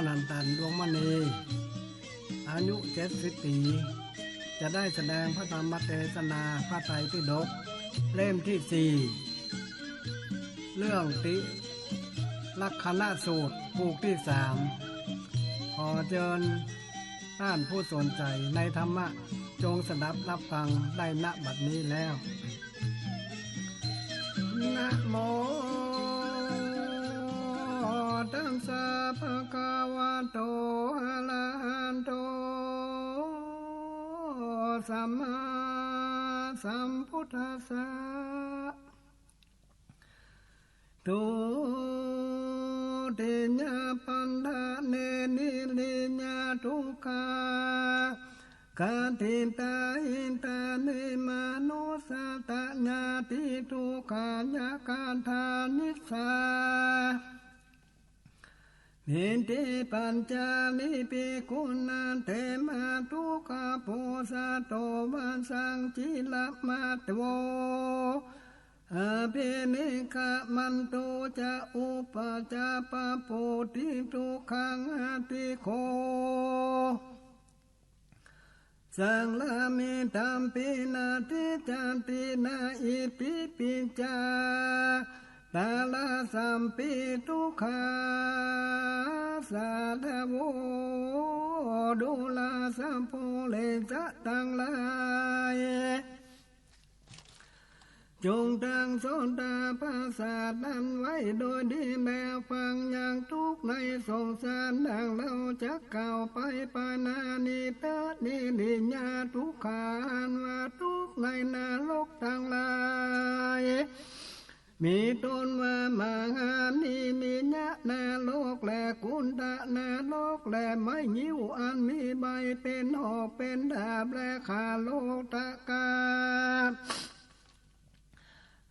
นันตันดวงมณีอายุ70 ปีจะได้แสดงพระธรรมเทศนาพระไตรปิฎกเล่มที่4เรื่องติลักขณสูตรปุกที่3ขอเชิญท่านผู้สนใจในธรรมะจงสดับรับฟังได้ณบัดนี้แล้วนะโมตัสสะภะคะวะโตอะระหะโตสัมมาสัมพุทธัสสะตุติญญาปันดาเนนิลิญญาทุกขากาติตาอินตานิมานุสัตญาติทุกขายาการทานิสานิติปัญจานิปิกุณันเตมาทุกขโพสะโตวันสังจิลมัตโวอภินิกะมันโตจะอุปจาปโปติทุกขังอติโคสังลามิตัมปินาทิจันตินาอิปิปิจาตาลาสัมปิทุกขาสาธโวดุลาสัมโพเลจะตังลายจงตั้งโสดาภาษาดันไว้โดยดีแล้วฟังอย่างทุกในสงสารดังเราจะเก่าไปปานานิเตนิลิญาทุกขานว่าทุกในนรกทั้งหลายมีตนว่ามหานิมิญะนาโลกและกุณฑะนาโลกและไม้ยิวอันมีใบเป็นหอกเป็นดาบและขาโลตะกา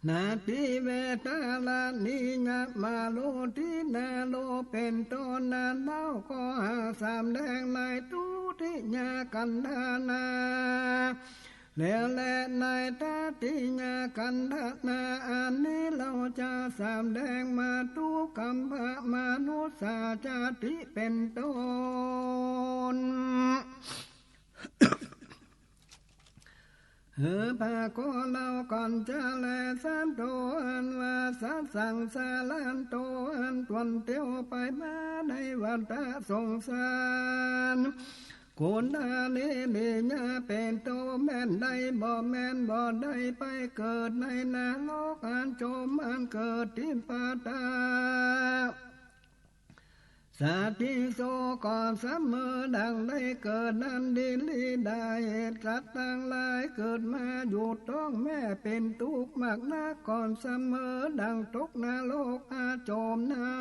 นาทิเวตาลานิญามาโลทินาโลเป็นต้นนาเล่าก็หาสามแดงในทุติญากันธานาแล้วและในตาติญากันธานาอันนี้เราจะสามแดงมาทุกกัมภะมนุสสาจาติเป็นต้นพาโกเราก่อนจะแลสันโตอันว่าสัตสังสาลันโตอันตวนเตียวไปมาในวัฏสงสารกุณานิลิญาเป็นโตแม่นได้บ่แม่นบ่ได้ไปเกิดในนรกอันโจมอันเกิดที่ปาตาสัตติโสก่อนเสมอดังได้เกิดนั้นดิลิได้เหตุสัตว์ทั้งหลายเกิดมาอยู่ต้องแม่เป็นทุกข์มากนักก่อนเสมอดังตกนรกอาโจมนั้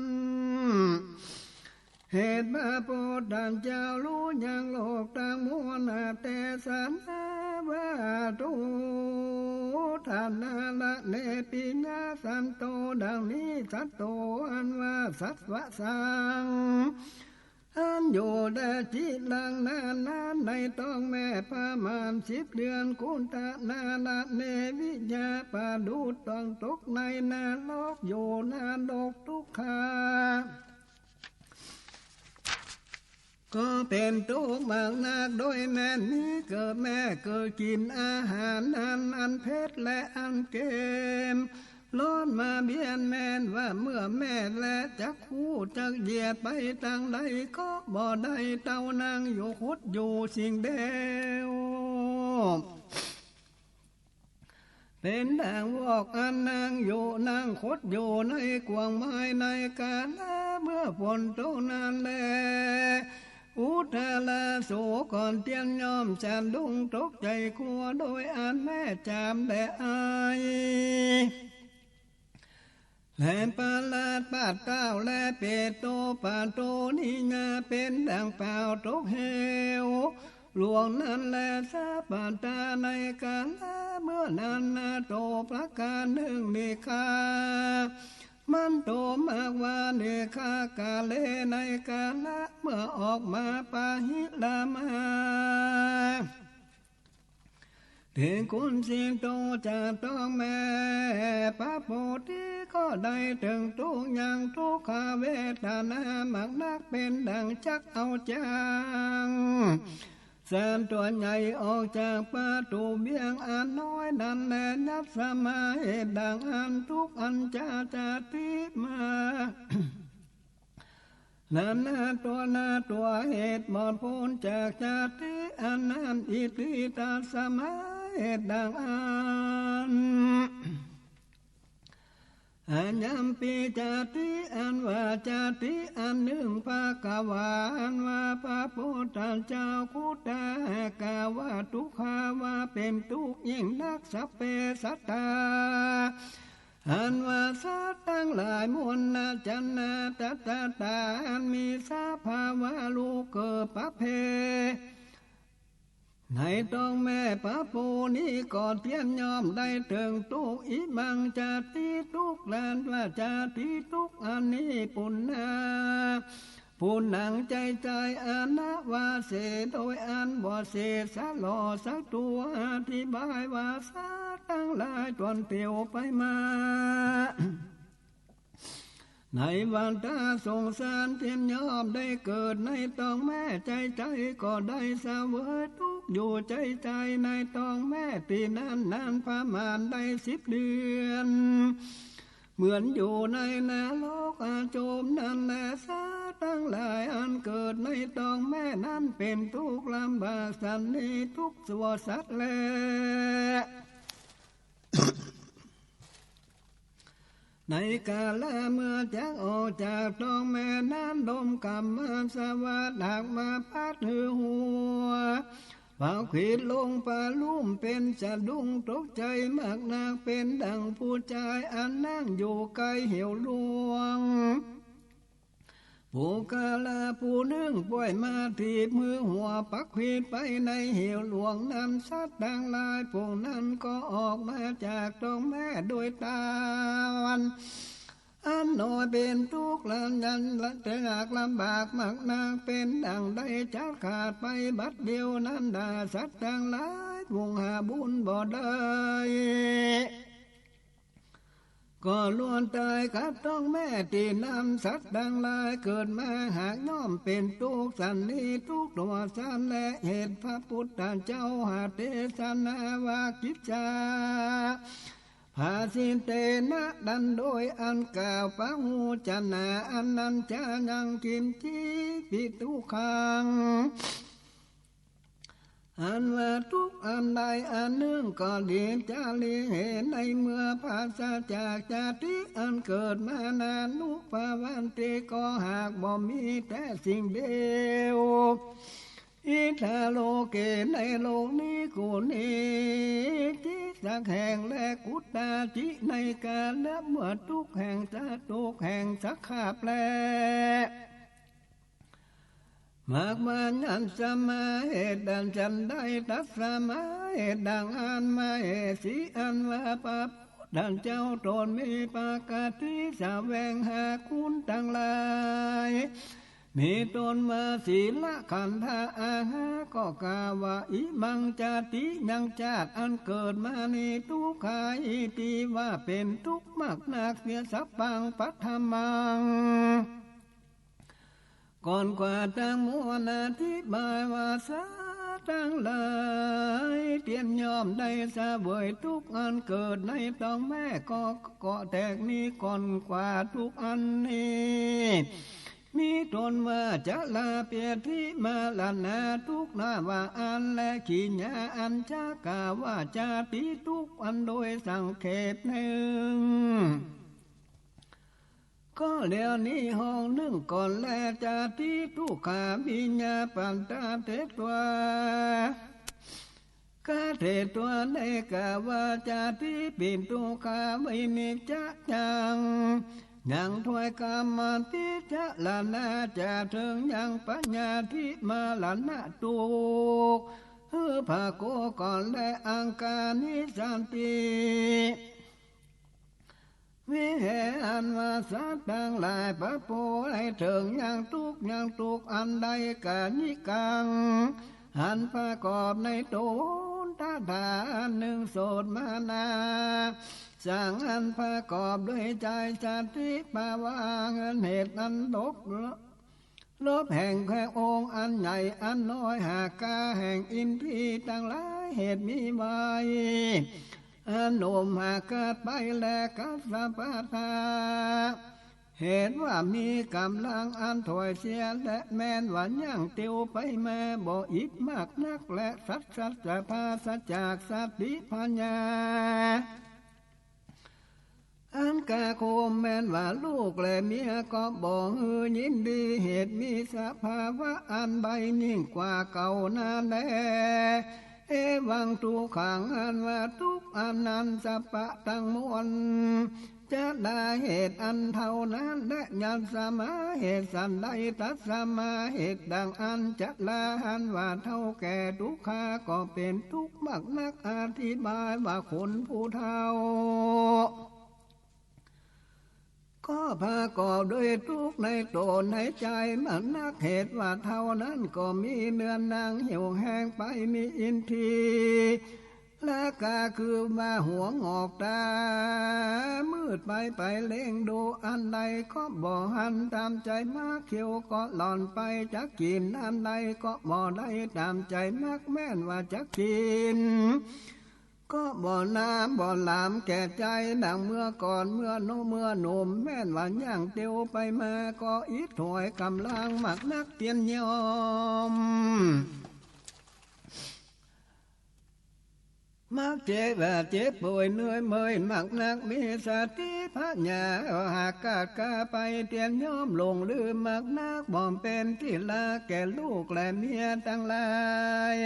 นเหตุมาโปรดดันเจ้ารู้ยังโลกต่างมวลแต่สันว่าตุทานาละเนปิญาสันโตดังนี้สัตโตอันว่าสัตวะสังอันอยู่ได้จิลังนานในต้องแม่ประมาณ10 เดือนกุณตะนาละเนวิญญาปาดูต้องตกในนาโลกอยู่นาโลกทุกขาก็เป็นทุกข์มากนักโดยแม่นี้เกิดแม่เกิดกินอาหารอันเผ็ดและอันเค็มร้อนมาเบียนแม่นว่าเมื่อแม่และจักคู่จักเหยียดไปทางใดก็บ่ได้เต้านางอยู่คุดอยู่สิ่งเดียวเป็นดังวอกอันนางอยู่นางคดอยู่ในกวางไม้ในกาลเมื่อฝนตกนานแลอุทาลาโสก่อนเตียนยอมฉันดุงตกใจกลัวโดยอันแม่จามและอายและปาลาดปาดเต้าและเปโตปาโตนิญาเป็นดังเปล่าตกเหวหลวงนั้นแลสาปาตาในกาลเมื่อนั้นนาโตประการหนึ่งนิคามันโตมากว่าเนคากาเลในกาละเมื่อออกมาปาหิลามาถึงคุณเสียงโตจะต้องแม่พระโพธิ ก็ได้ถึงทุกอย่างทุกขเวทนามักนักเป็นดังชักเอาจังแสนตัวใหญ่ออกจากประตูเบี้ยงอันน้อยนั่นแหละนับสมาเหตุดังอันทุกอันจะติมานั่นตัวเหตุหมดพ้นจากชาติอันนั้นอิทธิตาสมาเหตุดังอันอันยำปีจาติอันว่าจาติอันหนึ่งภาคาวานว่าพระพุทธเจ้าคุตากาว่าทุกขาว่าเป็นทุกข์ยิ่งนักสัพเพสัตตาอันว่าสัตว์ทั้งหลายมวลนาจันนาตาอันมีสภาวะลูกเกิดปะเพในต้องแม่พระปูนี้ก่อนเทียนยอมได้ถึงทุกอิมังจาติทุกลานว่าจาติทุกอันนี้ปุณณาผู้นังใจอานะวาเสโดยอันบ่เสสะหล่อสักตัวอธิบายว่าสาตั้งหลายตนเตียวไปมาในวันตาสงสารเทียนยอมได้เกิดในต้องแม่ใจก็ได้เสวยทุกอยู่ใจในต้องแม่ปีนั้นประมาณได้10 เดือนเหมือนอยู่ในนรกอาโจมนั่นแหละสาตั้งหลายอันเกิดในต้องแม่นั้นเป็นทุกข์ลำบากสันนิทุกข์สัวสัตว์แลในกาลเมื่อจากออกจากท้องแม่นั้นดมกรรมมาสวัสดักมาพัดหือหัวเป่าขีดลงปลาลุ่มเป็นสะดุ้งตกใจมากนางเป็นดังผู้ชายอันนั่งอยู่ไกลเหี่ยวลวงผู้กาลาผู้นึ่งป่วยมาทีมือหัวปักขีดไปในเหี่ยวหลวงนั้นสัตว์ดังลายพวกนั้นก็ออกมาจากท้องแม่โดยตาวันอันน้อยเป็นทุกข์ลำยันละแต่หากลำบากมากนางเป็นดังได้จัดขาดไปบัดเดียวนั้นด่าสัตว์ดังหลายวงหาบุญบ่ได้ก็ล้วนตายกับต้องแม่ตีนำสัตว์ดังหลายเกิดมาหากน้อมเป็นทุกข์สันนิทุกข์ตัวสันและเหตุพระพุทธเจ้าหาเทศนาวากิจจาภาสิเตนะดันโดยอันกล่าวปะหูจนาอันนั้นจะยังกินจีปิทุขังอันว่าทุกอันใดอันหนึ่งก็เดียนจะเลียเห็นในเมื่อภาษาจากจาติอันเกิดมานานุภาวันติก็หากบ่มีแต่สิ่งเดียวอิทาโลเกในโลกนี้กูนี้ที่สักแห่งและกุตตาจิในกาลเมื่อทุกแห่งจะทุกแห่งสักขาบแลมากมานันสมาเหตุดันจันได้ตัสมาเหตุดังอันมาเหตุสีอันว่าปะดันเจ้าตนมีปากาติสาแวงหาคุณทั้งหลายมีตนมาศีลขันธาอาหาก็กาวะอิมังจาติยังจาดอันเกิดมาในทุกขาอิติว่าเป็นทุกข์มากนักเสียสัพพังปัทมังก่อนกว่าตั้งมวลอธิบายว่าสาตั้งหลายเตียนยอมได้สะเวยทุกอันเกิดในท้องแม่ก็แตกนี้ก่อนกว่าทุกอันนี้มีตนว่าจะลาเปียทิมาลานาทุกนาว่าอันและขีญาอันจากาว่าจาติทุกอันโดยสังเขปหนึ่งก็เดี๋ยวนี้ห้องหนึ่งก่อนแลจาติทุกขาบิญญาปันตาเทตัวกาเทตัวในกาวาจาติปินทุกขาไม่มีจะจังยังถวยกรรมติจะลานาจะถึงยังปัญญาทิมาลานาตุกภาโกก่อนและอังกานิสันติวิเหอันว่าสัตว์ทั้งหลายพระโพให้ถึงยังทุกอันใดกานิกัง หันประกอบในตนตาตาอันหนึ่งโสดมานาสร้างอันประกอบด้วยใจจติปาวาเงินเหตุอันลบแห่งแค่องค์อันใหญ่อันน้อยหากกาแห่งอินทรีย์ต่างหลายเหตุมีไว้อันโนมหากเกิดไปแลกัสสะปะทาเหตุว่ามีกำลังอันถอยเสียและแม้นว่ายังเตียวไปแม่บ่อิดมากนักและสัจจะภาสจากสติปัญญาอันกาโคมแม้นว่าลูกและเมียก็บ่ฮือยินดีเหตุมีสภาวะอันใบยิ่งกว่าเก่านานแลเอวังทุกขังอันว่าทุกอันนั้นสัพพะทั้งมวลจะได้เหตุอันเท่านั้นและยันสมาเหตุสันใดตัดสมาเหตุดังอันจะลาหันว่าเท่าแก่ทุกขาก็เป็นทุกข์มากนักอธิบายว่าคนผู้เท่าก็พากอบด้วยทุกข์ในตนในใจมันนักเหตุว่าเท่านั้นก็มีเนื้อนางเหี่ยวแห้งไปมีอินทรีย์และกาคือมาหัวงอกตามืดไปเล่งดูอันใดก็บ่หันตามใจมากเขียวก็หล่อนไปจักกินอันใดก็บ่ได้ตามใจมากแม่นว่าจักกินก็บ่น้ำบ่หลามแก่ใจดังเมื่อก่อนเมื่อหนุ่มแม่นว่าย่างเตียวไปมาก็อิดถอยกำลังมักนักเตียนยอมมักเจ็บป่วยเหนื่อยเมื่อยมักนักมีสติปัญญาหากกาไปเตียนยอมลงลืมมักนักบ่เป็นที่ลาแก่ลูกและเมียทั้งหลาย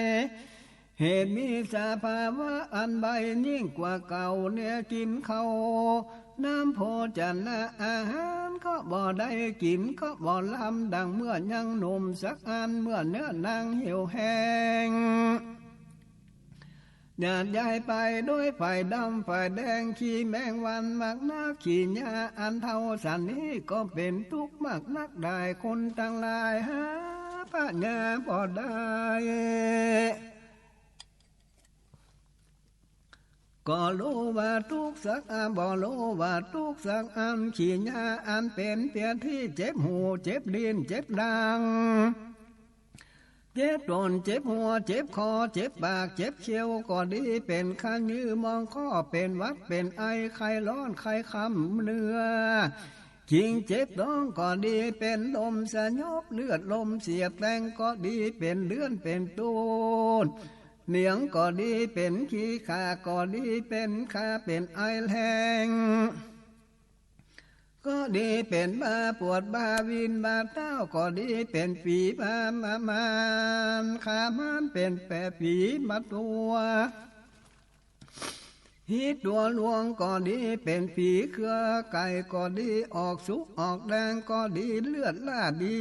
เหตุมีสภาวะอันใบยิ่งกว่าเก่าเนี่ยกินเขาน้ำโพจันนะอาหารก็บ่ได้กินก็บ่ลำดังเมื่อยังหนุ่มสักอันเมื่อเนื้อนางเหี่ยวแห้งหยาดย้ายไปด้วยไฟดำไฟแดงขี้แมงวันมากนักขี้หญ้าอันเท่าสันนี้ก็เป็นทุกข์มากนักได้คนทั้งหลายหาปัญญาบ่ได้ก็รู้ว่าทุกสักอันบ่รู้ว่าทุกสักอันขี้หญ้าอันเป็นเพียงที่เจ็บหูเจ็บลิ้นเจ็บดังเจ็บตนเจ็บหัวเจ็บคอเจ็บปากเจ็บเขียวก็ดีเป็นคันยือมองข้อเป็นวัดเป็นไอไข้ร้อนไข้คำเนื้อจิงเจ็บท้องก็ดีเป็นลมสยบเลือดลมเสียบแรงก็ดีเป็นเลือนเป็นตูนเหนียงก็ดีเป็นขี้ขาก็ดีเป็นขาเป็นไอแห้งก็ดีเป็นบาปวดบาวินบาเต้าก็ดีเป็นฝีบามานขามันเป็นแปรฝีมาตัวฮิตตัวลวงก็ดีเป็นฝีเครือไก่ก็ดีออกสุกออกแดงก็ดีเลือดลาดดี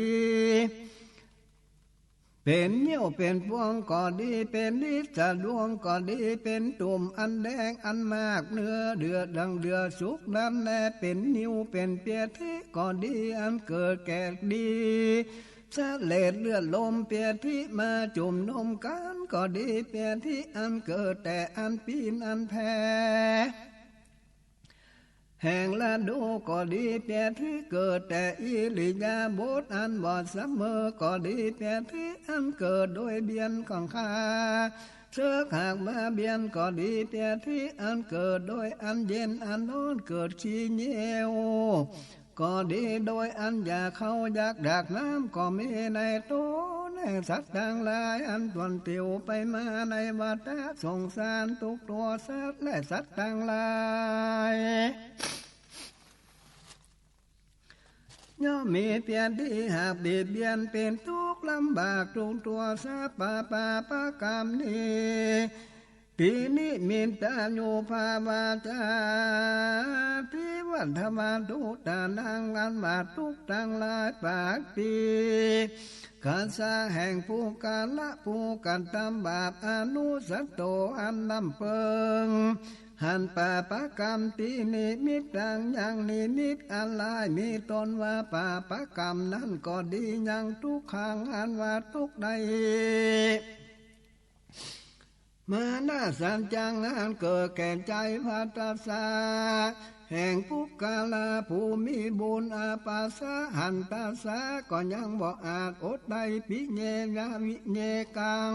เป็นเหี้ยวเป็นพวงก็ดีเป็นนิสดวงก็ดีเป็นตุ่มอันแดงอันมากเนื้อเดือดดังเดือดสุกดำแลเป็นนิ้วเป็นเปียทิก็ดีอันเกิดแก่ดีสะเลดเลือดลมเปียทิมาจุ่มนมกันก็ดีเปียทิอันเกิดแต่อันปีนอันแพ้แห่งละดูก็ดีเปียที่เกิดแต่อิริยาบถอันบอดเสมอก็ดีเปียที่อันเกิดโดยเบียนของข้าเชือกหากมาเบียนก็ดีเปียที่อันเกิดโดยอันเย็นอันร้อนเกิดขี้เหนียวก็ดีโดยอันอยากเข้าอยากดักน้ำก็มีในตัวแห่งสัตว์ทั้งหลายอันตวนเตียวไปมาในวัฏสงสารทุกตัวสัตว์และสัตว์ทั้งหลายย่อมมีเพียงที่หากเบียดเบียนเป็นทุกข์ลำบากทุกตัวสัพพะปะกรรมนี้ปีนี้มิตาโยภาวาจาทิวัฏวาทุตานังอันบาทุกทั้งหลายปากปีกาสาแห่งผู้กาละผู้กันตามบาปอนุสัตโตอันนำเปิงหันป่าปะกรรมตีนิมิตดังยังนิมิตอะไรมีตนว่าป่าปะกรรมนั้นก็ดียังทุกขังอันว่าทุกใด มานาสันจังอันเกิดแก่ใจพัตสาแห่งปุกกาลาภูมิบุญอาปาสาหันตาสาก็ยังบ่อาจอดได้ปิเญญาวิเญกัง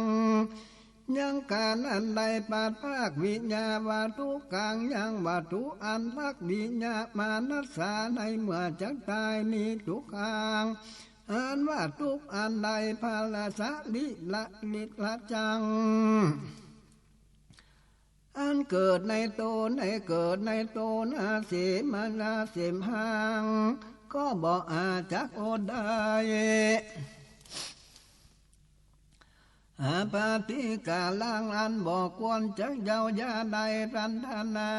ยังการอันใดปาดภาควิญญาวัตถุกังยังวัตถุอันลักวิญญามานัสสาในเมื่อจักตายนี้ทุกขังอันว่าทุกอันใดภาลสะลิละจังอันเกิดในโตในเกิดในโตนาเสมานาเสมหังก็บ่อาจักอดได้อาปาติกาลังอันบอกควรจักเยาวยาใดรันธนา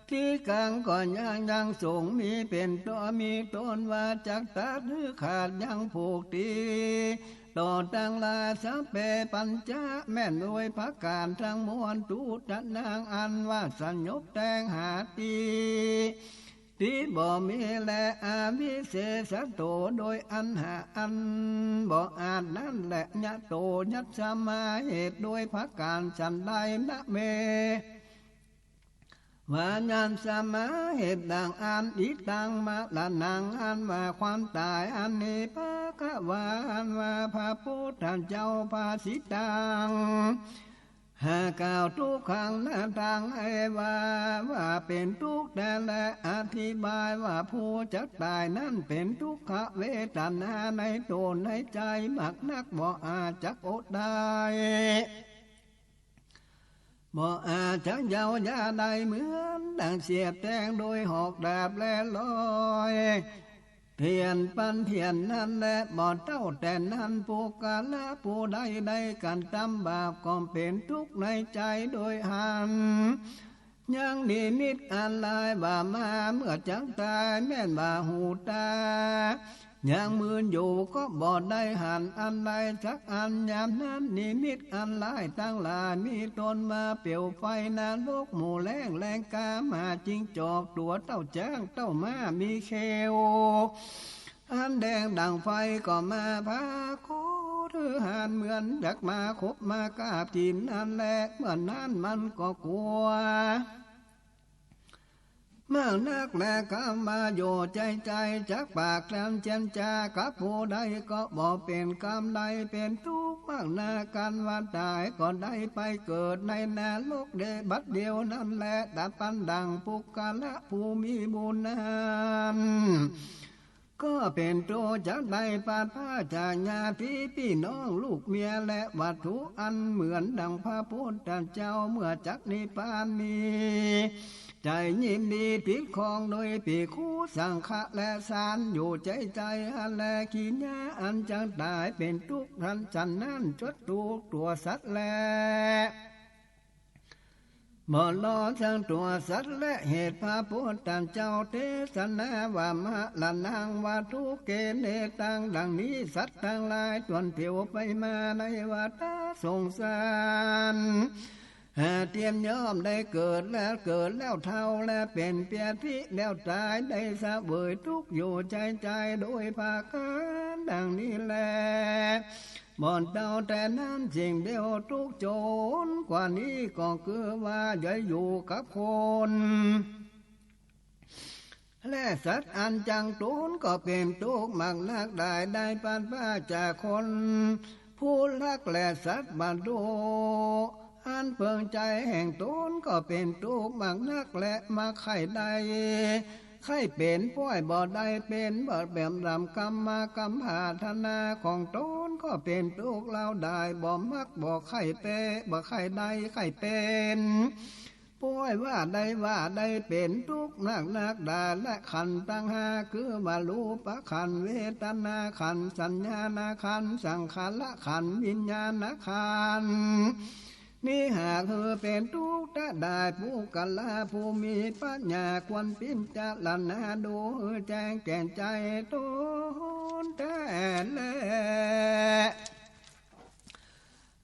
ที่กังก่อนยังสูงมีเป็นตัวมีตนว่าจักตัดหรือขาดยังผูกตีต่อตังลาสเปปัญจแม่นรวยพักการทั้งมวลตูจันนางอันว่าสัญญบแตงหาตีที่บ่มีและอาวิเศษโตโดยอันหาอันบ่อาจนั่นแหละญะโตยัตสมาเหตุโดยพักการฉันใดนะเมวาญานสมาเหตุดังอันอีตังมาละนังอันว่าความตายอันนี้ภะคะวาอันว่าพระพุทธเจ้าภาสิตังหากล่าวทุกขังนาตังเอว่าเป็นทุกข์แต่และอธิบายว่าผู้จักตายนั่นเป็นทุกขเวทนาในตนในใจมักนักบ่อาจจักอดได้บ่อาจจักเยาวยาใดเหมือนดังเสียบแทงโดยหอกดาบและลอยเทียนปันเทียนนั้นและบ่เต้าแต่นั้นผู้กาละผู้ใดได้กันตำบาปก็เป็นทุกข์ในใจโดยหันยังนิมิตอันลายบ่ามาเมื่อจักตายแม่นบ่าหูตายังมืนอยู่ก็บ่ได้หันอันใดสักอันยามนั้นนิมิตอันลายตั้งหลายมีตนมาเปลวไฟนรกหมู่แรงกามาจิงจอกตัวเต้าจ้างเต้ามามีเขวอันแดงดังไฟก็มาพาโคหรือหันเหมือนจักมาคบมากาบกินอันแลกเมื่อนั้นมันก็กลัวเมื่อนักแลก็มาโยใจจักปากแคลมเจนจากับผู้ใดก็บอกเป็นกรรมใดเป็นทุกข์มากนากันว่าตายก็ได้ไปเกิดในนรกเดบัดเดียวนั่นแหละดับปันดังปุกกาละผู้มีบุญนั้นก็เป็นโตจากใดปาผ้าจากญาติพี่น้องลูกเมียและวัตถุอันเหมือนดังพระพุทธเจ้าเมื่อจักนิพพานนี้ใจยินดีติดคองโดยปีคู่สังฆะและสารอยู่ใจอันแลขีญาอันจังตายเป็นทุกข์ทันจันนั่นจดทุกตัวสัตว์แลบ่รอทั้งตัวสัตว์และเหตุพระพุทธเจ้าเทศนาว่ามะละนังวัตถุเกเนตังดังนี้สัตว์ทั้งหลายจวนเที่ยวไปมาในวัฏสงสารเตรียมย่อมได้เกิดแล้วเท่าและเป็นเปียทิแล้วตายได้สะเวยทุกอยู่ใจโดยภาการดังนี้แลบ่อนเต่าแต่นั้นสิ่งเดียวทุกโจรกว่านี้ก็คือว่าอย่าอยู่กับคนและสัตว์อันจังตูนก็เป็นทุกข์มากนักได้ปันป้าจากคนผู้รักและสัตว์บัดโดอันเพิงใจแห่งตนก็เป็นทุกข์มากนักและมาไข่ใดไข่เป็นป้อยบ่ได้เป็นบ่แบบรำกรรมมากรรมหาธนาของตนก็เป็นทุกข์เราได้บ่มักบ่ไข่เปบ่ไข่ใดไข่เป็นป่วยว่าได้เป็นทุกข์นักได้และขันตั้งหาคือว่ารูปขันเวทนาขันสัญญาณขันสังขารขันวิญญาณขันนี่หากเธอเป็นทุกข์ได้ผู้กัลลาผู้มีปัญญาควรพิจารณาดูแจ้งแก่ใจตนแต่แล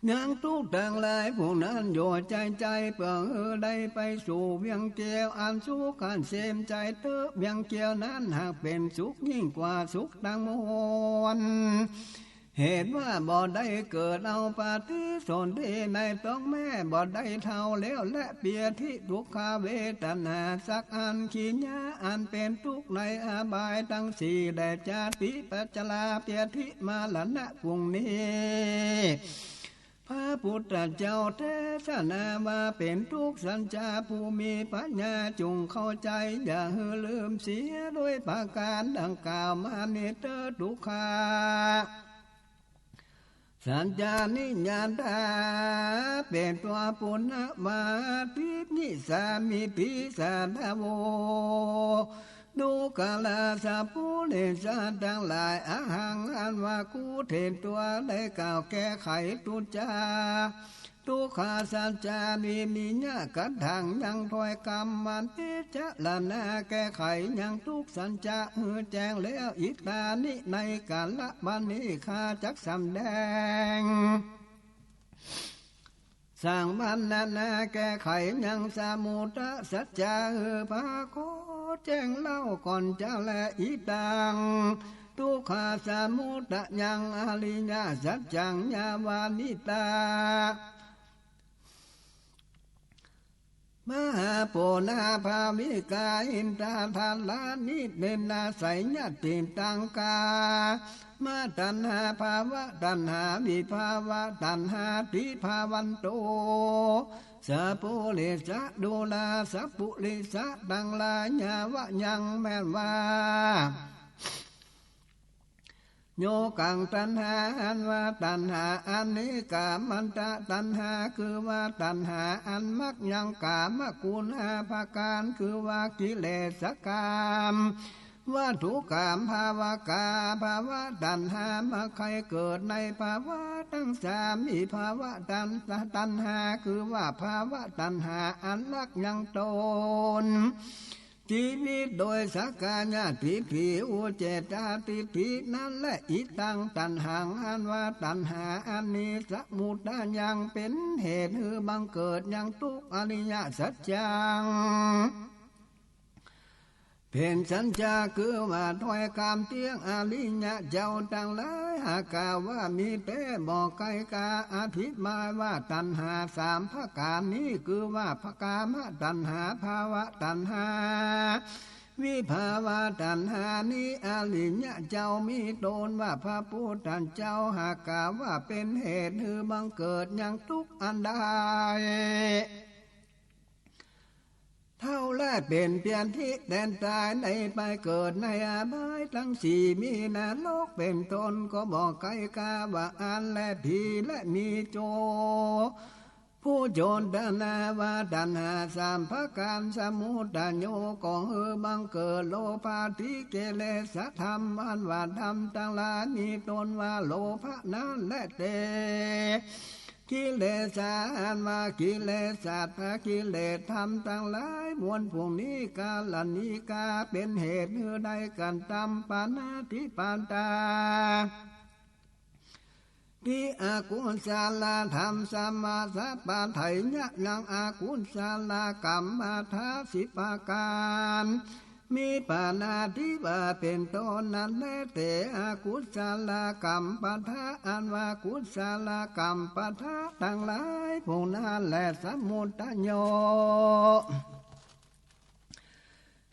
ยังทุกข์ต่างหลายผู้นั้นโยใจเพื่อได้ไปสู่เวียงเกียวอันสุขอันเสมใจเตอเวียงเกียวนั้นหากเป็นสุขยิ่งกว่าสุขดังมวล เหตุว่าบ่ได้เกิดเอาปาฏิสนธิในต้องแม่บ่ได้เท่าแล้วและเปียทิทุกขเวทนาสักอันขีญาอันเป็นทุกข์ในอบายทั้งสี่แต่จาติปัจจลาเปียทิมาลนะพุงนี้พระพุทธเจ้าเทศนาว่าเป็นทุกสัญจาผู้มีปัญญาจงเข้าใจอย่าลืมเสียด้วยประการดังกล่าวมานิเตทุกขาสัญญานิญาณาเป็นตัวปุณณมาทินิสามิปิสาทโวดูกาลาสาปุเรสาทั้งหลายอาหังอันว่ากูเทนตัวได้กล่าวแก้ไขตุจาทุกขาสัจจานิมิญะกัดถังยังถอยกรรมมันพิจารณาแก้ไขยังทุกสัญจาแจ้งแล้วอิตานิในกาลบันนี้ข้าจักสำแดงสร้างบันนาแก้ไขยังสมุทสัจจาภาโคแจ้งเล่าก่อนจะและอิตังทุกขาสมุทยังอริยสัจจังญาวานิตามหาโพนาภาวิกาอินทาทาลานิเนนาไสญาติตังกามาตัณหาภาวะตัณหาวิภาวะตัณหาทิภาวันโตสัพพุริสะดูลาสัพพุริสะดังลาญาวะยังแม่นว่าโยกังตัณหาอันว่าตัณหาอันนี้กามันตะตัณหาคือว่าตัณหาอันมักยังกามกุณาภาการคือว่ากิเลสกามว่าทุกขามภาวกาภาวะตัณหามาใครเกิดในภาวะทั้งสามมีภาวะตัณหาคือว่าภาวะตัณหาอันมักยังตนชีวิตโดยสักกายทิฏฐิอุเจตาทิฏฐินั้นและอิตังตัณหังอันว่าตัณหาอันนี้สมุทายังเป็นเหตุคือบังเกิดยังทุกอริยสัจจังเป็นสัญญาคือว่าถอยกามเตียงอริยะเจ้าต่างหลายหากาว่ามีแต่บอกไกกาอธิบายว่าตัณหาสามประการนี้คือว่าภกามตัณหาภาวะตัณหาวิภาวะตัณหานี้อริยะเจ้ามีตนว่าพระพุทธเจ้าหากาว่าเป็นเหตุคือบังเกิดยังทุกอันใดเท่าแลเป็นเปลี่ยนที่แดนตายในไปเกิดในอบายทั้งสี่มีนาโลกเป็นตนก็บอกไกกาว่าอันและผีและมีโจผู้โจรดานาวาดันหาสามพระการสมุทโยก็บังเกิดโลภะทิเกเลสธรรมอันว่าธรรมทั้งหลายมีตนว่าโลภะนั้นและเตกิเลสอันว่ากิเลสสัตว์กิเลสธรรมทั้งหลายมวลพวกนี้กาลนิกาเป็นเหตุใดกันตามปานาติปานตาที่อากุศลธรรมสัมมาสัพพะไถยะยังอากุศลกรรมมาทาสิปาการมีปานาธิบาเป็นต้นนั้นแลเตอากุศลกรรมปะทะอันว่ากุศลกรรมปะทะทั้งหลายพวกนั้นแลสมุทโย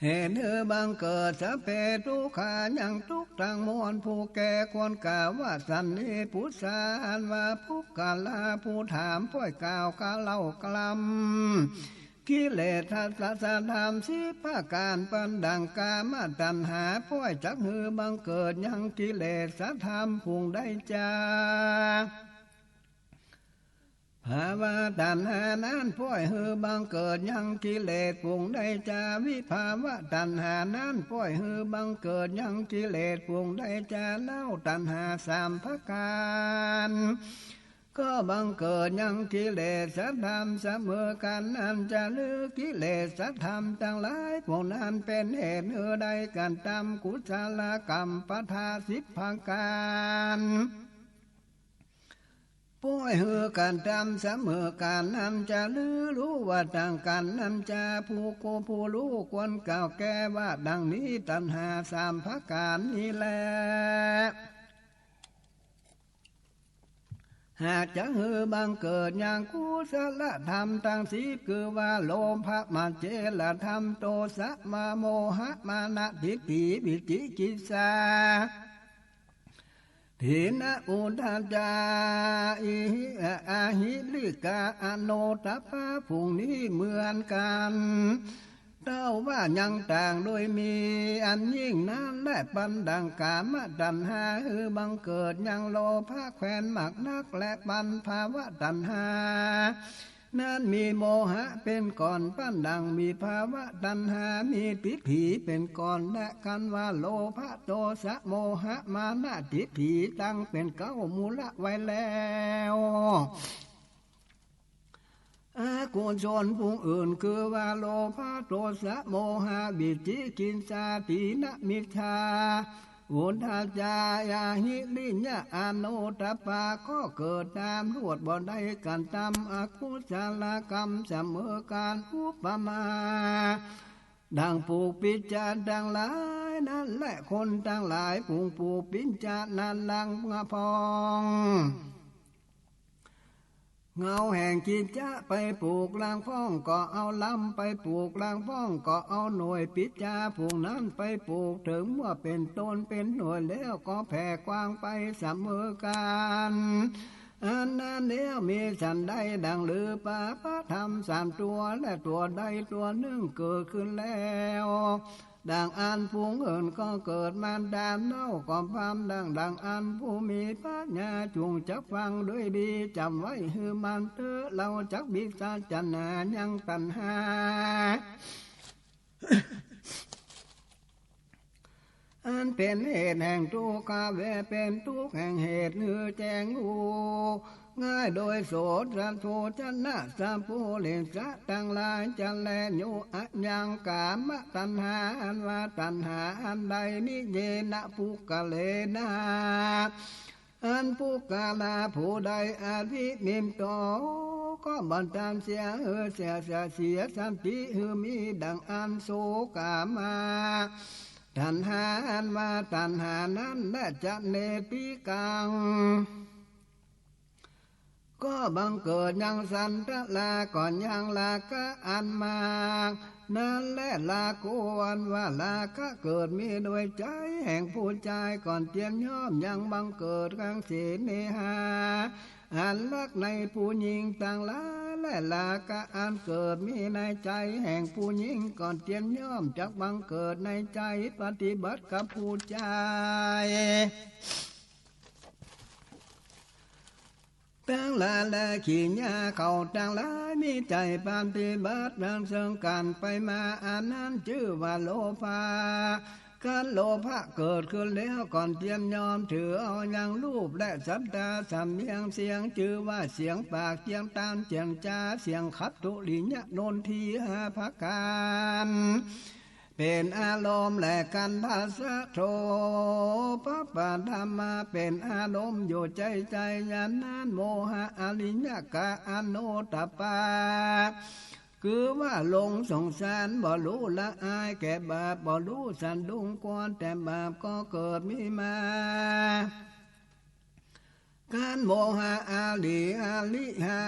เหตุบังเกิดสะเพทุกขายังทุกทั้งมวลผู้แก่ควรกล่าวว่าสันนิพุทธาอันว่าผู้กาลาผู้ถามพ่อยกล่าวกาเล่ากลัมกิเลสทัศธรรมสิภาการปันดังกามตัณหาพ่อยจักหือบังเกิดยังกิเลสธรรมพุงได้จาภาวะตัณหานั้นพ่อยหือบังเกิดยังกิเลสพุงได้จาวิภาวะตัณหานั้นพ่อยหือบังเกิดยังกิเลสพุงได้จาเล่าตัณหาสามภาการก็บังเกิดยังกิเลสธรรมเสมอกันอันจะลือกิเลสธรรมทั้งหลายพวกนั้นเป็นเหตุใดกันตามกุศลกรรมปทาสิบพังการป่วยเหือกันตามเสมอกันอันจะลือรู้ว่าต่างกันอันจะผู้โกผู้รู้ควรกล่าวแก้ว่าดังนี้ตัณหาสามภาการนี้แล หากจะฮือบังเกิดอย่างกุศลธรรมตั้งสิบคือว่าโลภะมาเจลธรรมโทสะมาโมหะมานะทิฏฐิวิจิกิจฉาทินะอุทาจาอิหิอาหิลิกาอโนตปะพรุ่งนี้เหมือนกันเต้าว่ายังต่างโดยมีอันยิ่งนั้นและปันดังกามตัณหาฮือบังเกิดยังโลภะแขวนหมักนักและปันภาวะตัณหานั้นมีโมหะเป็นก่อนปั้นดังมีภาวะตัณหามีทิฏฐิเป็นก่อนและกันว่าโลภะโทสะโมหะมานะทิฏฐิตั้งเป็นเก้ามูลไว้แล้วอากุศลผู้อื่นคือว่าโลภะโทสะโมหะวิจิกิจฉาทินะมิจฉาอุทาจายาหิลิญญาอโนตปาก็เกิดตามรวดบ่ได้กันตามอกุศลกรรมเสมอการอุปมาดังปลูกปิจจาดังหลายนั่นแหละคนทั้งหลายปลูกปิจจานั้นลังพองเงาแห่งจิตจะไปปลูกลางพ้องก็เอาลำไปปลูกลางพ้องก็เอาหน่วยปิจจาพวกนั้นไปปลูกถึงเมื่อเป็นต้นเป็นหน่วยแล้วก็แผ่กว้างไปเสมอกันอันนั้นแล้วมีฉันใดดังลือปาปะธรรมสามตัวและตัวใดตัวหนึ่งเกิดขึ้นแล้วดังอันผู้อื่นก็เกิดมาดามเน่าก็พามดังอันผู้มีปัญญาจงจักฟังด้วยดีจำไว้ฮือมันเถอะเราจักบิดาจันหายังตัณหาอันเป็นเหตุแห่งทุกขเวเป็นทุกข์แห่งเหตุเนื้อแจงอูง่ายโดยโสตโทชนะสัมภูเลสะตั้งลายจันแลโยอัญญังกามตัณหาอันว่าตัณหาอันใดนิเยนะภูกะเลนะอันภูกะลาผู้ใดอาภิมิมโตก็บันทามเสียเสียสันติมีดังอันโสกามาตัณหาอันว่าตัณหานั้นและจะเนปิกังก็บังเกิดยังสันตลาก่อนยังลากะอันมากนั่นแหละลาโกอันว่าลากะเกิดมีโดยใจแห่งผู้ใจก่อนเตรียมย่อมยังบังเกิดกังเสเนหาอันลักในผู้หญิงต่างหลายและลากะอันเกิดมีในใจแห่งผู้หญิงก่อนเตรียมย่อมจักบังเกิดในใจปฏิบัติกับผู้ใจตั้งหลายและขีญาเขาตั้งหลายมีใจปฏิบัติดังเสริงกันไปมาอันนั้นชื่อว่าโลภะการโลภะเกิดขึ้นแล้วก่อนเตรียมยอมถือเอาอย่างรูปและสัตตาสำเนียงเสียงชื่อว่าเสียงปากเสียงตามเสียงจ้าเสียงขับตุลิญะโนนทีหาภการเป็นอารมณ์และกันภาษาโทปปะธรรมาเป็นอารมณ์อยู่ใจยันนั้นโมหะอริยกะอโนตปาคือว่าลงสงสารบ่รู้ละอายแก่บาปบ่รู้สันดุงกวนแต่บาปก็เกิดมีมาการโมหะอาลิหา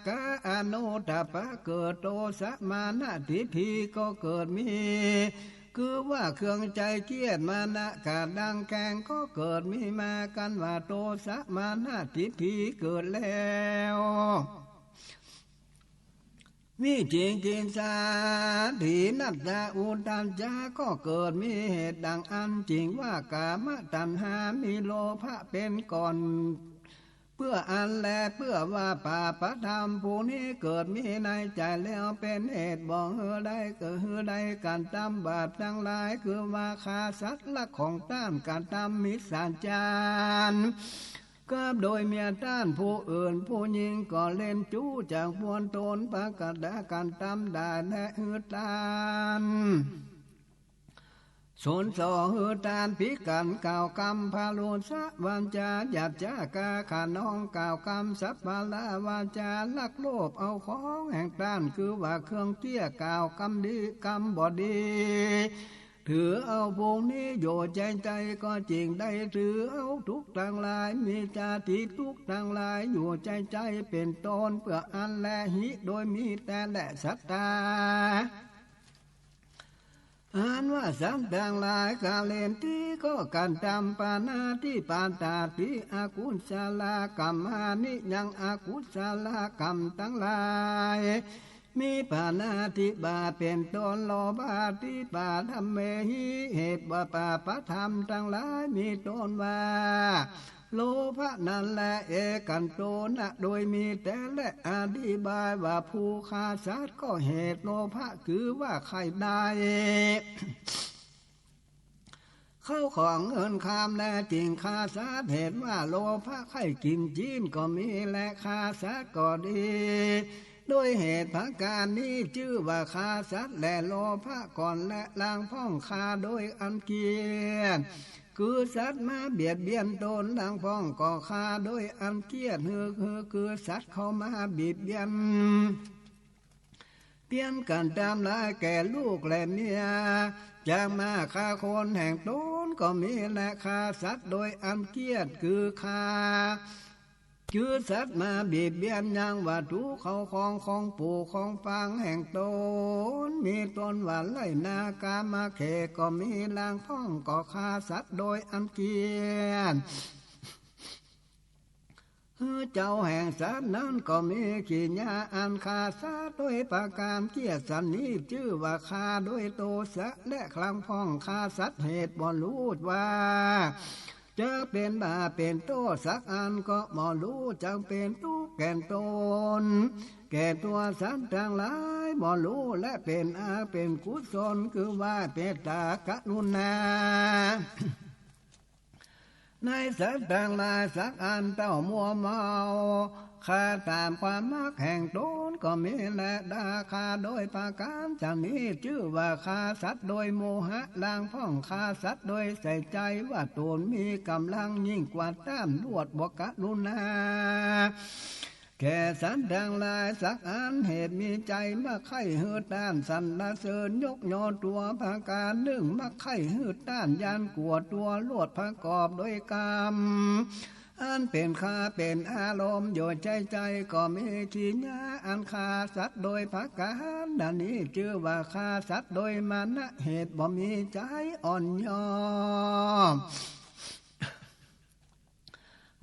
กะอโนตปะเกิดโตสะมานะทิฏฐิก็เกิดมีคือว่าเครื่องใจเกียดมานะกาดังแกงก็เกิดมีมากันว่าโตสะมานะทิฏฐิเกิดแล้ววิจิกิจฉาถีนัตตาอุทธัจจะก็เกิดมีเหตุดังอันจริงว่ากามตัณหามีโลภะเป็นก่อนเพื่ออันแลเพื่อว่าป่าปธรรมผู้นี้เกิดมีในใจแล้วเป็นเหตุบอกเฮือได้เกิดเฮือได้การตามบาปทั้งหลายคือว่าฆ่าสัตว์ละของต้านการตามมิจฉาจารก็โดยเมียต้านผู้อื่นผู้ยิงก็เล่นจู้จากพวนตนประกาศการตามด่าและหือตานสนสอหือตานพิกันกล่าวกรรมพาลุสะวันจาหยาบจากาขาน้องกล่าวกรรมสัพพะละวาจาลักโลภเอาของแห่งต้านคือว่าเครื่องเตี้ยกล่าวกรรมดีกรรมบดี ถือเอาพวกนี้อยู่ใจใจก็จริงได้ถือเอาทุกทั้งหลายมีจาติทุกทั้งหลายอยู่ใจใจเป็นตนเพื่ออันแลหิโดยมีแต่แลศรัทธาอันว่าสัมต่างหลายกาเลนที่ก็การทำปานาที่ปานตาที่อากุศลกรรมานิยังอากุศลกรรมทั้งหลายมีปานาธิบาเป็นตนโลภาธิบาธรรมเมหิเหตุว่าปาปธรรมทั้งหลายมีตนว่าโลภะนั่นแหละเอกันโตนะโดยมีแต่และอธิบายว่าผู้ฆ่าสัตว์ก็เหตุโลภะคือว่าใครได้เข้าของเงินคามและจริงฆ่าสัตว์เหตุว่าโลภะใครกินจีนก็มีและฆ่าสัตว์ก็ดีโดยเหตุพระการนี้ชื่อว่าฆ่าสัตว์และโลภะก่อนและล้างพ้องฆ่าโดยอันเกียรคือสัตว์มาเบียดเบียนตนล้างพ้องก็ฆ่าโดยอันเกียรคือสัตว์เข้ามาบีบเบียนเตียนกันตามลายแก่ลูกและเมียจะมาฆ่าคนแห่งตนก็มีและฆ่าสัตว์โดยอันเกียรคือฆ่าคือสัตว์มาบีบเบียนยังว่าถูเขาของปู่ของฟังแห่งตนมีตนว่าไล่นากามาเขก็มีลางพ้องก็ฆ่าสัตว์โดยอันเกียรเจ้าแห่งสัตว์นั้นก็มีขีญาอันฆ่าสัตว์โดยประการเกียรติสันนี้ชื่อว่าฆ่าโดยโตสะและคลังพ้องฆ่าสัตว์เหตุบ่รู้ว่าจะเป็นบาเป็นโตสักอันก็บ่รู้จังเป็นทุกข์แก่ตนแก่ตัวสัตว์ทั้งหลายบ่รู้และเป็นเป็นกุศลคือว่าเป็นตากรุณาในสัตว์ทั้งหลายสักอันเต้ามัวเมาฆ่าตามความมักแห่งตนก็มีและด่าฆ่าโดยประการจำนี้ชื่อว่าฆ่าสัตว์โดยโมหะล้างพ้องฆ่าสัตว์โดยใส่ใจว่าตนมีกำลังยิ่งกว่าต้านลวดบกรุณาแก่สัตว์ทั้งหลายสักอันเหตุมีใจมักไข่หืดต้านสันละเสริญยกยอตัวภาการหนึ่งมักไข่หืดต้านยานกวดตัวลวดประกอบโดยกรรมอันเป็นข้าเป็นอารมณ์โยใจใจก็มีขีญาอันฆ่าสัตว์โดยภาการดังนี้ชื่อว่าฆ่าสัตว์โดยมานะเหตุบ่มีใจอ่อนยอม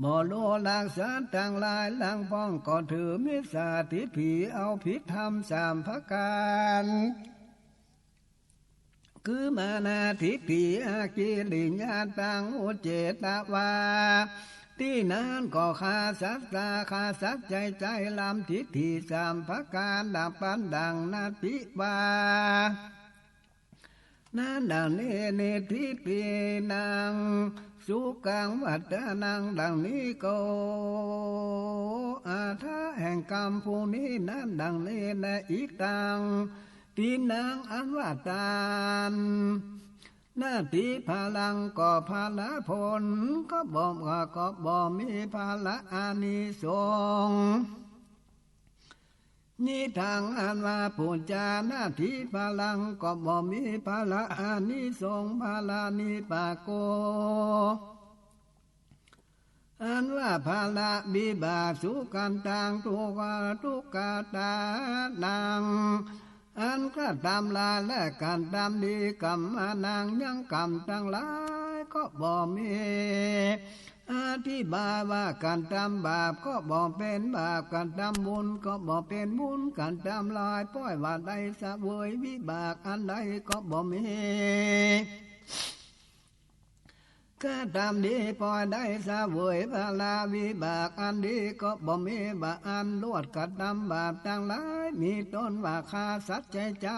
บ่โลลักสัตว์ทั้งหลายล้างพ้องก็ถือมิจฉาทิฏฐิเอาผิดธรรมสามประการคือมานาทิฏฐิอากิริญาตังอุเจตวาที่นั้นก็ฆ่าสัตว์ฆ่าสัตว์ใจลำทิฏฐิสามประการดับปันดังนาทิวานั่นดังนี้เนทิฏฐินังสุกังวัฏนังดังนี้ก็อาทะแห่งกรรมผู้นี้นั้นดังนี้และอีกตังตีนังอันว่าตานหน้าที่พลังก็พละผลก็บ่มีพละอานิสงส์นี่ทางอันว่าปุจจาหน้าที่พลังก็บ่มีพละอานิสงส์พลานิปาโกอันว่าพละบิบาสุกันตังทุกขตานังอันก็ตามลาและการตามดีกรรมนางยังกรรมทั้งหลายก็บ่มีอธิบายว่าการทำบาปก็บ่เป็นบาปการทำบุญก็บ่เป็นบุญการทำลายป้อยว่าใดเสวยวิบากอันใดก็บ่มีก็ทำดีปล่อยได้เสวยพลาวิบากอันดีก็บ่มีบาปอันลวดกระทำบาปทั้งหลายมีต้นว่าฆ่าสัตว์ใจ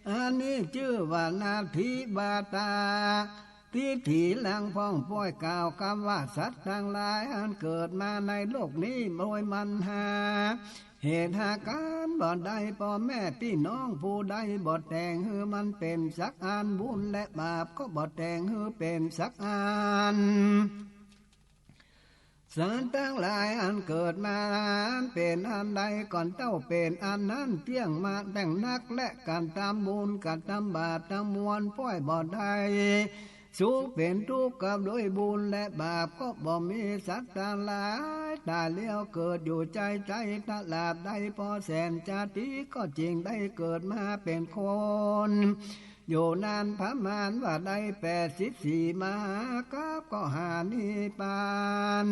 อันนี้ชื่อว่านาทิบาตาทิฏฐิลังพ้องป้อยกล่าวคำว่าสัตว์ทั้งหลายอันเกิดมาในโลกนี้โดยมันหาเหตุหาการบ่ได้พ่อแม่พี่น้องผู้ใดบ่แต่งให้มันเป็นสักอันบุญและบาปก็บ่แต่งให้เป็นสักอัน สัตว์ทั้งหลายอันเกิดมาเป็นอันใดก่อนเจ้าเป็นอันนั้นเที่ยงมาแต่งนักและการทำบุญการทำบาปทั้งมวลป้อยบ่ได้สุขเป็นทุกข์กับด้วยบุญและบาปก็บ่มีสัตว์ทั้งหลายตายแล้วเกิดอยู่ใจตลาดใดพอแสนชาติก็จริงได้เกิดมาเป็นคนอยู่นานพระมานว่าได้84 มหากัปก็หานิพพาน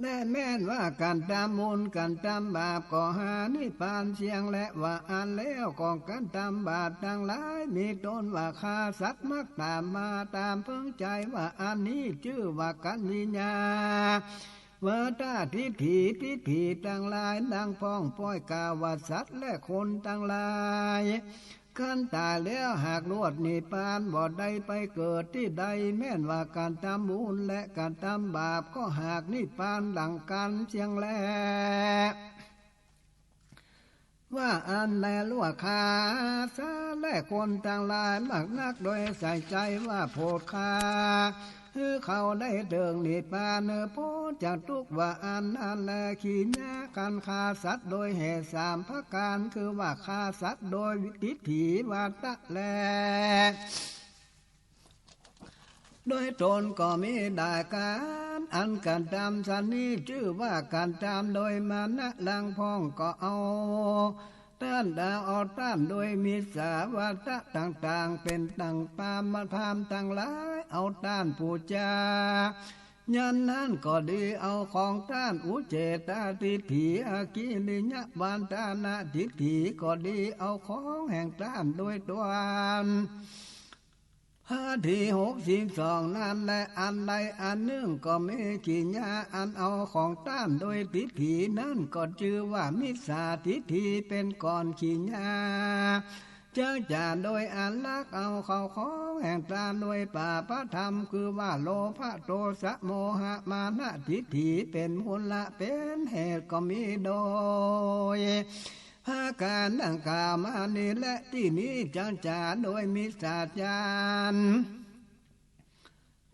และแม้นว่าการทำบุญการทำบาปก็หานิพพานเสียงและว่าอันแล้วของการทำบาปทั้งหลายมีตนว่าฆ่าสัตว์มักตามมาตามเพิ่งใจว่าอันนี้ชื่อว่ากัญญาว่าตาทิฏฐิทั้งหลายดังพ้องป้อยกาวาสัตว์และคนทั้งหลายขั้นตายแล้วหากลวดนิพพานบ่ได้ไปเกิดที่ใดแม้นว่าการทำบุญและการทำบาปก็หากนิพพานดังกันเชียงแลว่าอันแลลวกขาซาและคนทั้งหลายมักนักโดยใส่ใจว่าโพดคาเขาได้เดิงนิพพานพ้นจากทุกข์ว่าอันนั้นแลขีญาการฆ่าสัตว์โดยเหตุ3 ประการคือว่าฆ่าสัตว์โดยทิฏฐิวาทะแลโดยตนก็มีได้การอันการทำสันนี้ชื่อว่าการทำโดยมานะลังพ้องก็เอาต้านดาวเอาต้านโดยมิสาวาทะต่างๆเป็นต่างปามมาพามต่างหลายเอาต้านปูจายันนั้นก็ดีเอาของต้านอุเจตาทิฏฐิอากิลิญะวานตานาทิฏฐิก็ดีเอาของแห่งต้านโดยตัวที่62นั้นและอันใดอันหนึ่งก็มีขีญาอันเอาของต้านโดยทิฏฐินั้นก็ชื่อว่ามิจฉาทิฏฐิเป็นก่อนขีญาเจ้าจาโดยอันลักเอาเข้าของแห่งตาโดยป่าพระธรรมคือว่าโลภะโทสะโมหะมานะทิฏฐิเป็นมูลละเป็นเหตุก็มีโดยภาการดังกล่าวมานี้และที่นี้จังจาโดยมิจฉาจาร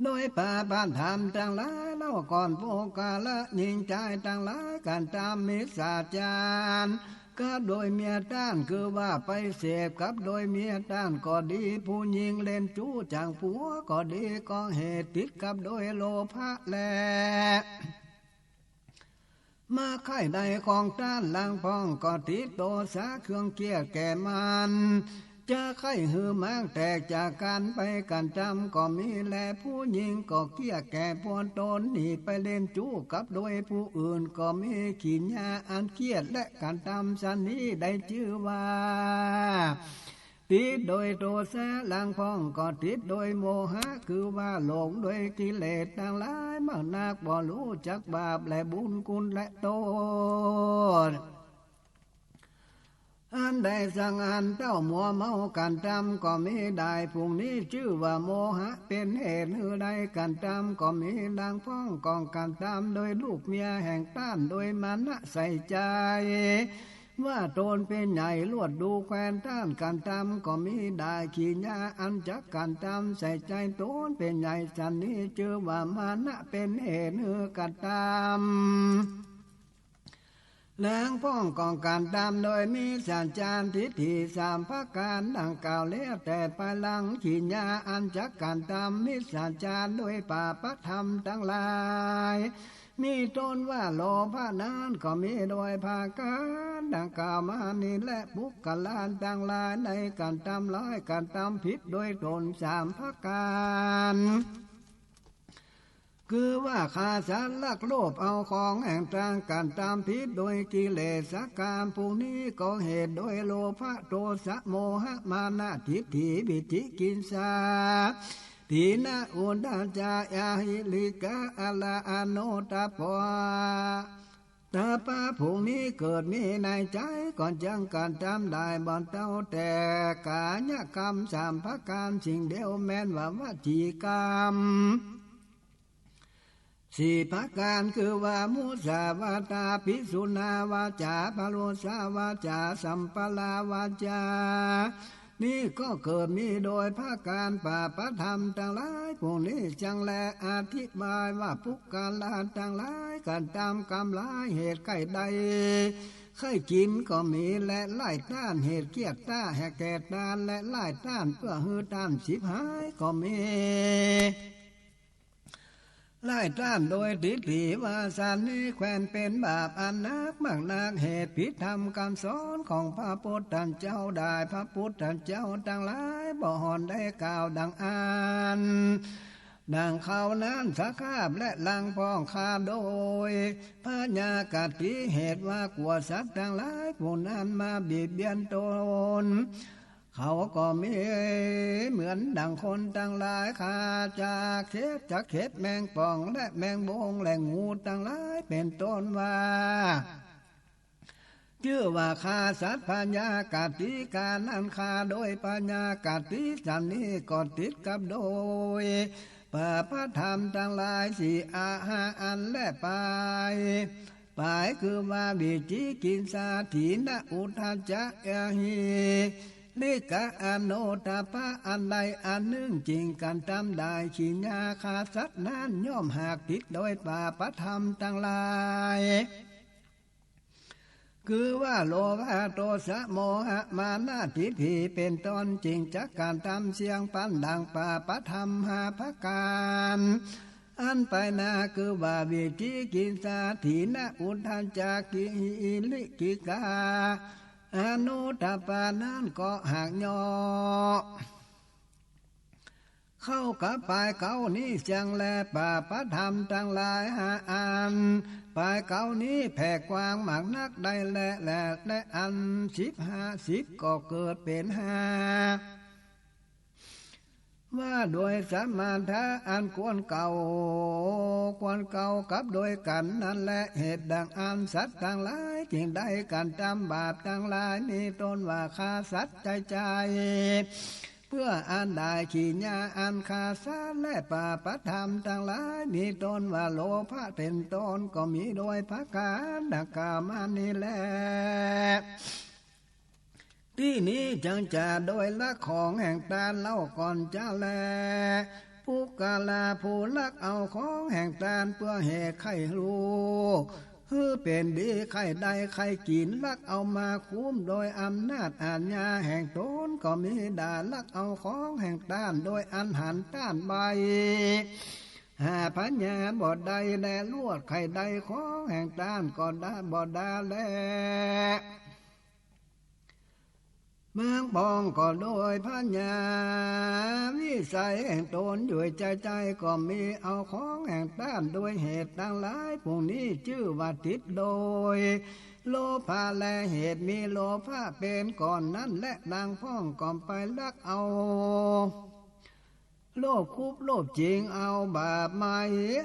โดยป่าบ้านธรรมต่างหลายเล่าก่อนโภกาละยิงใจต่างหลายการตามมิจฉาจารก็โดยเมียต้านคือว่าไปเสพกับโดยเมียต้านก็ดีผู้หญิงเล่นจู้จางผัวก็ดีก็เหตุติดกับโดยโลภะแลมาไข่ใดของต้านลังพองก็ติดโตสาเครื่องเกียแก่มันจะไข่หือมากแตกจากกันไปกันจำก็มีแลผู้หญิงก็เกียแก่พวนตนหนีไปเล่นจู้กับโดยผู้อื่นก็มีขีญาอันเกียดและการทำสันนี้ได้ชื่อว่าติดโดยโทสะลังพองก็ติดโดยโมหะคือว่าหลงโดยกิเลสต่างหลายมากนักบ่รู้จักบาปและบุญคุณและโทษอันใดสั่งอันเจ้ามัวเมาการทำก็มีได้พรุ่งนี้ชื่อว่าโมหะเป็นเหตุหือใดการทำก็มีลังพ้องกองการทำโดยลูกเมียแห่งต้านโดยมานะใส่ใจว่าตนเป็นใหญ่ลวดดูแควนต้านการทำก็มีได้ขีญาอันจักการทำใส่ใจตนเป็นใหญ่สันนี้ชื่อว่ามานะเป็นเหตุหือการทำแล้งพ้องกองการตามโดยมีสัญจารทิฏฐิ3 ประการดังกล่าวแล้วแต่ภายหลังขีญาอันจักการตามมีสัญจารโดยป่าประธรรมทั้งหลายมีตนว่าโลภะนั้นก็มีโดยภาการดังกล่าวมานี้และบุคคลานต่างหลายในการทำร้ายการทำผิดโดยตน3 ประการคือว่าฆ่าสัตว์ลักโลภเอาของแห่งทางการตามพิษโดยกิเลสกามผู้นี้ก็เหตุโดยโลภะโทสะโมหะมานะทิฏฐิวิจิกินสาทีนะอุดาจายาหิลิกาอลาอโนตาปวาตาปาผู้นี้เกิดมีในใจก่อนจังการทำได้บ่เต้าแต่กายกรรม3 ประการสิ่งเดียวแม้นว่าวจีกรรม4 ประการคือว่ามุสาวาตาภิกษุนาวาจาพโลสาวาจาสัมปลาวาจา นี่ก็เกิดมีโดยภาคการป่าประธรรมทั้งหลายพวกนี้จังแลอธิบายว่าปุกกาลาทั้งหลายการตามกรรมหลายเหตุใกล้ใดเคยกินก็มีและไล่ต้านเหตุเกียรต้าแหกแก่ตานและไล่ต้านเพื่อฮือต้านสิบหายก็มีไล่ต้านโดยทิฏฐิว่าสันนี้แควนเป็นบาปอันนักมากนักเหตุผิดธรรมคำสอนของพระพุทธเจ้าได้พระพุทธเจ้าทั้งหลายบ่หอนได้กล่าวดังอ่านดังเขานั้นสักคาบและลังพองคาโดยพญากาติเหตุว่ากลัวสัตว์ทั้งหลายผู้นั้นมาเบียดเบียนตนเขาก็มีเหมือนดังคนทั้งหลายขาจากเข็บจากเข็บแมงป่องและแมงบงและงูทั้งหลายเป็นต้นว่าชื่อว่าฆ่าสัตว์ปัญญากาติการนั้นฆ่าโดยปัญญากาติสันนี้ก็ติดกับโดยป่าพระธรรมทั้งหลายสี่อาหาอันและไปคือว่าวิจิกินสาถีนอุทาจะหิลิกะอโนตาปะอันใดอันหนึ่งจริงกันทำได้ขีญาคาสัตว์นั้นย่อมหากติดโดยป่าพระธรรมทั้งหลายคือว่าโลภะโทสะโมหะมานะทิฏฐิเป็นต้นจริงจากการทำเสียงปันดังป่าพระธรรมหาภการอันไปนาคือว่าวิจิกินสาถีนอุทาจักกิลิกิกาอนุตตปานั้นก็หากย่อเข้ากับปลายเก่านี้จังแลป่าพระธรรมทั้งหลายหาอันปลายเก่านี้แผ่กว้างมากนักได้และอัน10ก็เกิดเป็น5ว่าโดยสมาทะอันควรเก่ากับโดยกันนั่นแหละเหตุดังอันสัตว์ทั้งหลายจึงได้กันจำบาปทั้งหลายมีตนว่าฆ่าสัตว์ใจเพื่ออันได้ขีญาอันฆ่าสัตว์และป่าประธรรมทั้งหลายมีตนว่าโลภะเป็นตนก็มีโดยพระการดังกล่าวมานี้แลที่นี้จังจะโดยละของแห่งตาเล่าก่อนจะแลผู้กาลาผู้ลักเอาของแห่งตาเพื่อเหตุไข้รู้เป็นดีไข้ใดไข้กินลักเอามาคุ้มโดยอำนาจอาญาแห่งตนก็มีด่าลักเอาของแห่งตาโดยอันหันต้านใบหาพัญญาบ่ใดแลลวดไข้ใดของแห่งตาก็ได้บ่ได้แลเมืองปองก็โดยพัญญาวิสัยแห่งตนอยู่ใจก็มีเอาของแห่งต้านโดยเหตุทั้งหลายพวกนี้ชื่อว่าติดโดยโลภะและเหตุมีโลภะเป็นก่อนนั้นและนางพ้องก่อนไปลักเอาโลภคุบโลภจริงเอาบาปมา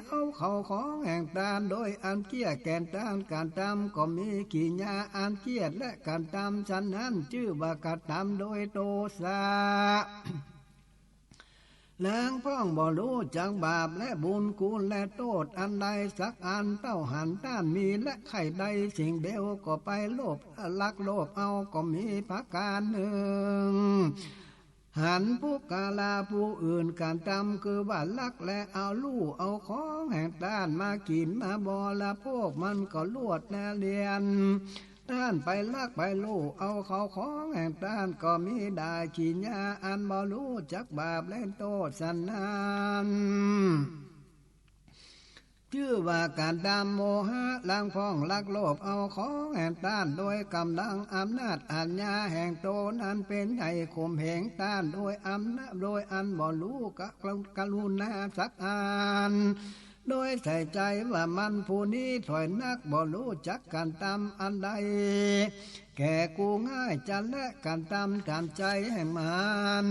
เอาเขาของแห่งตานโดยอันเกียแก่นตานการทำก็มีขีญาอันเกียและการทำฉันนั้นชื่อว่ากระทำโดยโทสะนางพ้องบ่รู้จักบาปและบุญคุณและโทษอันใดสักอันเต้าหันต้านมีและไข่ใดสิ่งเดียวก็ไปโลภลักโลภเอาก็มีประการหนึ่งหันผู้กาลาผู้อื่นการทำคือว่าลักและเอาลู่เอาของแห่งต้านมากินมาบละพวกมันก็ลวดแนเรียนต้านไปลักไปลู่เอาเขาของแห่งต้านก็มีได้ขีญาอันบ่รู้จักบาปและโทษสันนั้นชื่อว่าการดำโมหะลังพ้องลักโลภเอาของแห่งต้านโดยกำลังอำนาจอัญญาแห่งโตนั้นเป็นใหญ่ข่มเหงต้านโดยอำนาจโดยอันบ่รู้กรุณาสักอันโดยใส่ใจว่ามันผู้นี้ถอยนักบ่รู้จักการทำอันใดแก่กูง่ายจะและการทำตามใจให้มัน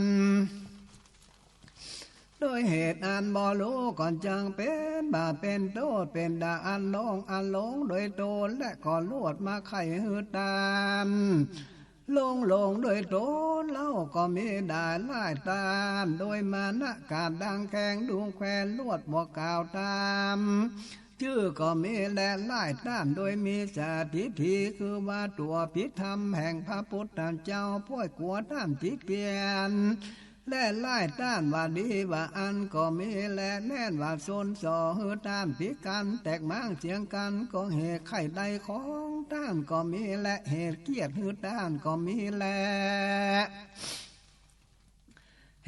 โดยเหตุอันบ่รู้ก่อนจังเป็นบาปเป็นโทษเป็นด่าอันหลงโดยโตนและก่อนลวดมาไข่หืดตานลงโดยโตนเล่าก็มีได้ไล่ตานโดยมานะการดังแข่งดูแควนลวดบ่กล่าวตาม ชื่อก็มีและไล่ต้านโดยมีสาธิทีคือว่าตัวพิธรรมแห่งพระพุทธเจ้าพ่อยกลัวต้านจิตเปลี่ยนและไล่ต้านว่าดีว่าอันก็มีและแน่นว่าโซนส่อฮือต้านพิกันแตกม้างเสียงกันก็เหตุไข่ใดของต้านก็มีและเหตุเกียรติฮือต้านก็มีและ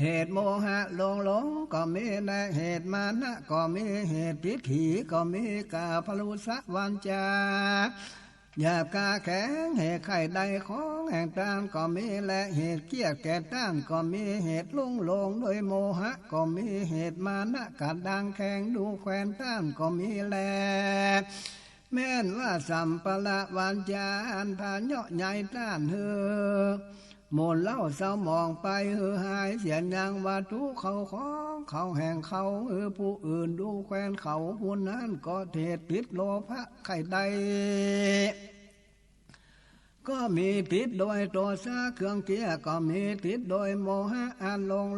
เหตุโมหะหลงก็มีและเหตุมานะก็มีเหตุทิฏฐิก็มีกาพลุสะวันจาหยาบกาแข็งเหตุไข่ใดของแห่งต้านก็มีและเหตุเกียรติแก่ต้านก็มีเหตุลุ่งหลงโดยโมหะก็มีเหตุมานะกัดดังแข็งดูแควนต้านก็มีแลแม้นว่าสัมปละวันจาอันพาเนาะใหญ่ต้านเฮอหมดเล่าเศร้ามองไปหายเสียนยังว่าทุกเขาของเขาแห่งเขาผู้อื่นดูแควนเขาผู้นั้นก็เทศติดโลภะไข่ใดก็มีติดโดยโทสะเครื่องเกียก็มีติดโดยโมหะอันหลง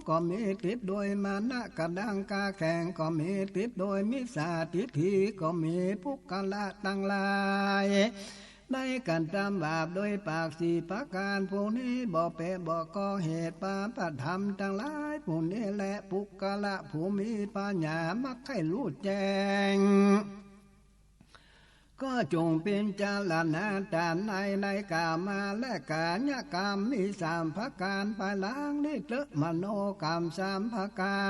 ก็มีติดโดยมานะกระดังกาแข่งก็มีติดโดยมิจฉาทิฏฐิก็มีภุกละตั้งหลายได้กันตามบาปโดยปากสี่ประการผู้นี้บ่เปะบ่ก่อเหตุปาปะธรรมทั้งหลายผู้นี้แหละปุกละผู้มีปัญญามักให้รู้แจ้งก็จงเป็นจารณาจารในกามาและกายกรรมมีสามประการภายหลังนี้เตมโนกรรมสามประกา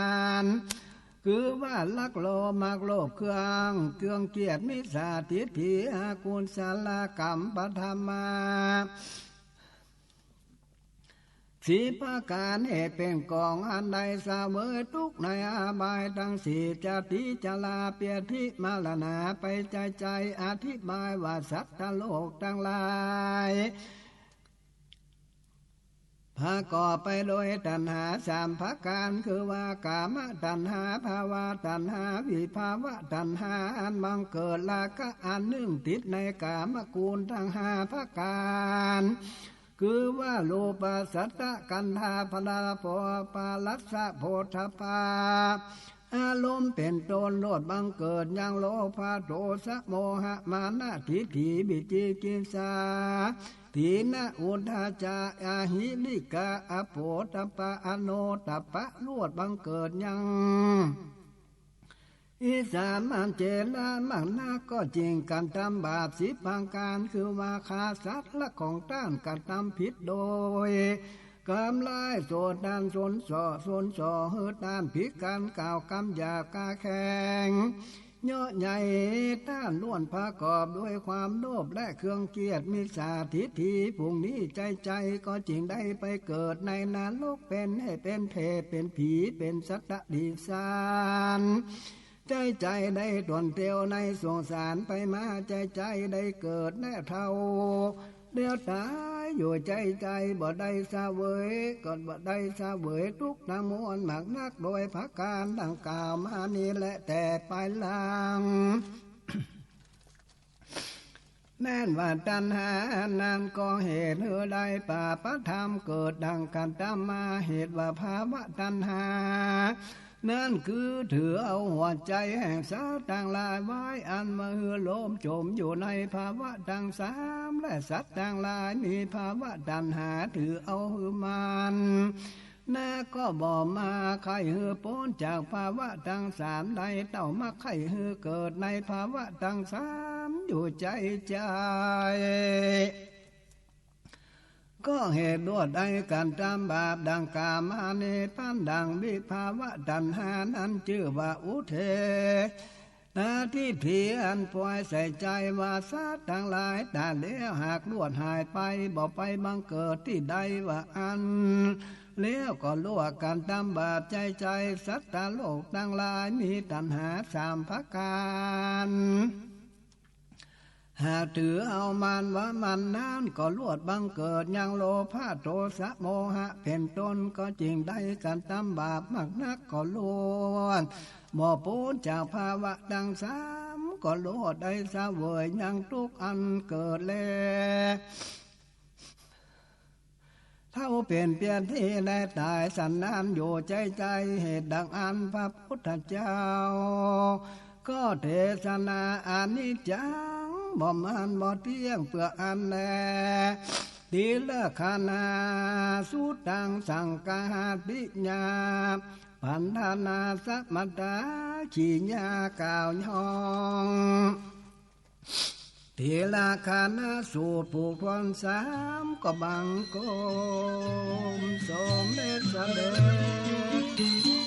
รคือว่าลักโลมักโลภเครื่องเกียรติมิจฉาทิฏฐิอากุศลกรรมปธรรมาสีประการเหตุเป็นกองอันใดเสวยทุกในอาบายทั้งสี่จะติจลาเปียทิมาลนาไปใจอธิบายว่าสัตว์โลกทั้งหลายพาก่อไปโดยตัณหาสามประการคือว่ากามตัณหาภาวะตัณหาวิภาวะตัณหาอันบังเกิดละก็อันหนึ่งติดในกามกูลทั้งห้าประการคือว่าโลภะสัตตะกันธาพลาโภปาลัสสะโพธพาอารมณ์เป็นตนโลดบังเกิดยังโลภะโทสะโมหะมานะทิฏฐิบิจิกิจฉาทีนะอุทาจาอาหิลิกาอโภตปะอโนตปะลวดบังเกิดยังอิสามันเจริญมันนาก็จริงกันทำบาปสิบประการคือว่าฆ่าสัตว์และของต้านกันทำผิดโดยกำลายโสดานสนส่อเฮือต้านผิดกันกล่าวกำหยาบกาแข็งเนาะใหญ่ต้านล้วนประกอบด้วยความโลภและเครื่องเกียรติมิจฉาทิฏฐิพรุ่งนี้ใจก็จริงได้ไปเกิดในนรกเป็นให้เป็นเทพเป็นผีเป็นสัตว์ดิสานใจได้ตนเตียวในสงสารไปมาใจได้เกิดแน่เท่าเดียวตายอยู่ใจบ่ได้สาเวยก่อนบ่ได้สาเวยทุกทั้งมวลหมักนักโดยพระการดังกล่าวมานี้แหละแต่ไปหลัง แม้นว่าตัณหานั้นก็เหตุเหือใดป่าปธรรมเกิดดังกันตามมาเหตุว่าภาวะตัณหานั่นคือถือเอาหัวใจแห่งสาต่างหลายไว้อันมาหือโลมโจมอยู่ในภาวะทั้งสามและสัตว์ต่างหลายมีภาวะตัณหาถือเอาหือมันน่าก็บ่มาใครหือพ้นจากภาวะทั้งสามใดเต่ามาใครหือเกิดในภาวะทั้งสามอยู่ใจก็เหตุด้วยใดการทำบาปดังกามาเนปันดังวิภาวะตัณหานั้นชื่อว่าอุเทนาที่ผีอันปล่อยใส่ใจว่าสัตว์ทั้งหลายแต่เลี้ยวหากลวดหายไปบ่ไปบังเกิดที่ใดว่าอันเลี้ยวก็ลวกกันทำบาปใจสัตว์โลกทั้งหลายมีตัณหาสามประการหากถือเอามันว่ามันนั้นก็ลวดบังเกิดยังโลภะโทสะโมหะเป็นต้นก็จริงได้กันทำบาปมากนักก็ล้วนบ่พ้นจากภาวะดังสามก็โลดได้เสวยยังทุกอันเกิดแล้วเท่าเปลี่ยนที่และตายสันนานอยู่ใจเหตุดังอันพระพุทธเจ้า ก็เทศนาอานิจจังบ่มันบ่เที่ยงเปลือกอันแลทีละขานาสุตังสังกาปิญญาพันธนาสัมมตาขีญาก่าวยองทีละขานาสูตรผู้พรสามก็บังกมสมเด็จเสด็จ